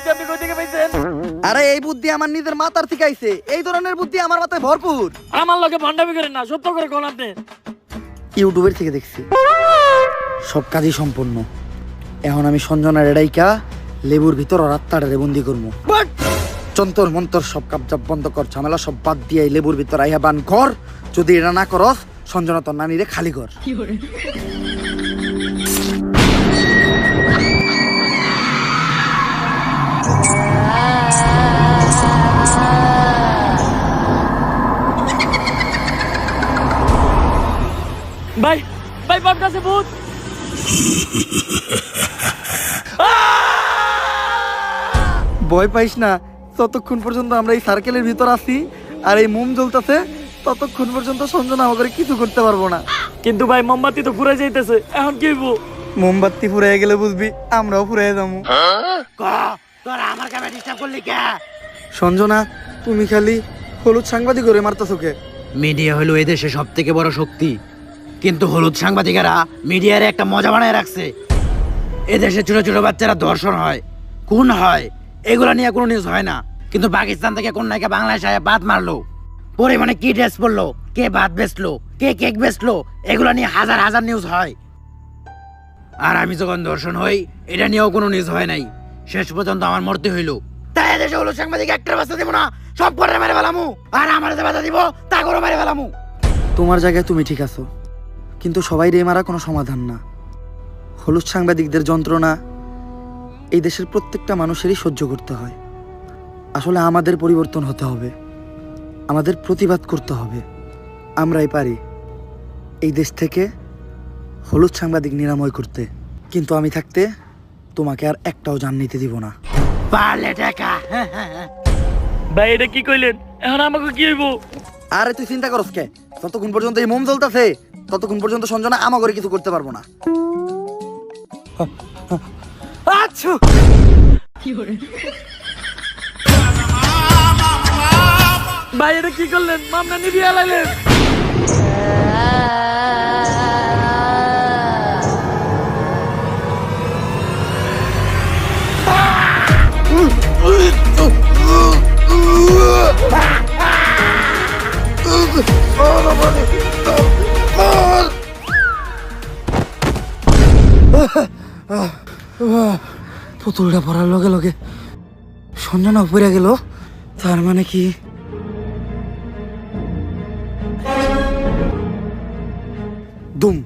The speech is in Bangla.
বুদ্ধি আপনি কই থেকে পাইছেন? আরে এই বুদ্ধি আমার নিজের মাথার থেকে আইছে। এই ধরনের বুদ্ধি আমার মাথায় ভরপুর। আমার লগে ভণ্ডামি করেন না, সত্য করে কোন আপনি। ইউটিউবের থেকে দেখছি। সব কাজই সম্পূর্ণ। এখন আমি সঞ্জনার এডাইকা লেবুর ভিতর রাত্তাটারে বন্দি করবো। যন্তর মন্তর সব কাপজাপ বন্ধ কর, ঝামেলা সব বাদ দিয়ে এই লেবুর ভিতর আইয়া বান কর। যদি এটা না করস সঞ্জনা তোর নানিরে খালি কর। ভাই ভাই বাপ কাছে ভূত। ভয় পাইস না, ততক্ষণ পর্যন্ত আমরা এই সার্কেলের ভিতর আছি আর এই মোম জ্বলতেছে, ততক্ষণ পর্যন্ত সঞ্জনা আমাকে কিছু করতে পারবো না। কিন্তু ভাই মোমবাতি তো ফুরাই যাইতেছে, এখন কি হইব? মোমবাতি ফুরাই গেলে বুঝবি আমরাও ফুরাই যাবো। তোরা আমার কামে ডিস্টার্ব করলি কে? সঞ্জনা, তুমি খালি হলুদ সাংবাদিক করে মারতেছো কে? মিডিয়া হলো এদেশে সব থেকে বড় শক্তি, কিন্তু হলুদ সাংবাদিকেরা মিডিয়ার একটা মজা বানায় রাখছে। এদেশে ছোট ছোট বাচ্চারা ধর্ষণ হয়, খুন হয়, এগুলা নিয়ে কোনো নিউজ হয় না। কিন্তু পাকিস্তান থেকে কোন নায়িকা বাংলাদেশে বাদ মারলো, পরিমাণে কি ড্রেস পরলো, কে ভাত বেচলো, কে কেক বেচলো, এগুলা নিয়ে হাজার হাজার নিউজ হয়। আর আমি যখন ধর্ষণ হই, এটা নিয়েও কোনো নিউজ হয় নাই। শেষ পর্যন্ত আমার মরতে হইলো। তাই এদেশে হলুদ সাংবাদিক একটার বাচ্চা দিব না, সব করে মেরে ফেলামু। আর আমার যে বাধা দিব তা করে মেরে ফেলামু। তোমার জায়গায় তুমি ঠিক আছো, কিন্তু সবাই রে মারা কোনো সমাধান না। হলুদ সাংবাদিকদের যন্ত্রণা এই দেশের প্রত্যেকটা মানুষেরই সহ্য করতে হয়। আসলে আমাদের পরিবর্তন হতে হবে, আমাদের প্রতিবাদ করতে হবে। আমরাই পারি এই দেশ থেকে হলুদ সাংবাদিক নিরাময় করতে। কিন্তু আমি থাকতে তোমাকে আর একটাও জান নিতে দিব না। পারলে টাকা। ভাই এটা কি কইলেন? এখন আমাকে কি হইব? আরে তুই চিন্তা করস কে? ততক্ষণ পর্যন্ত এই মোম জ্বলতেছে, ততক্ষণ পর্যন্ত সঞ্জনা আমাকে কিছু করতে পারবো না। আচ্ছা ভাই এটা কি করলেন? মামলা নিবিয়ে আলাইলেন। পুতুলটা পড়ার লগে লগে সঞ্জনা পড়ে গেল, তার মানে কি দুম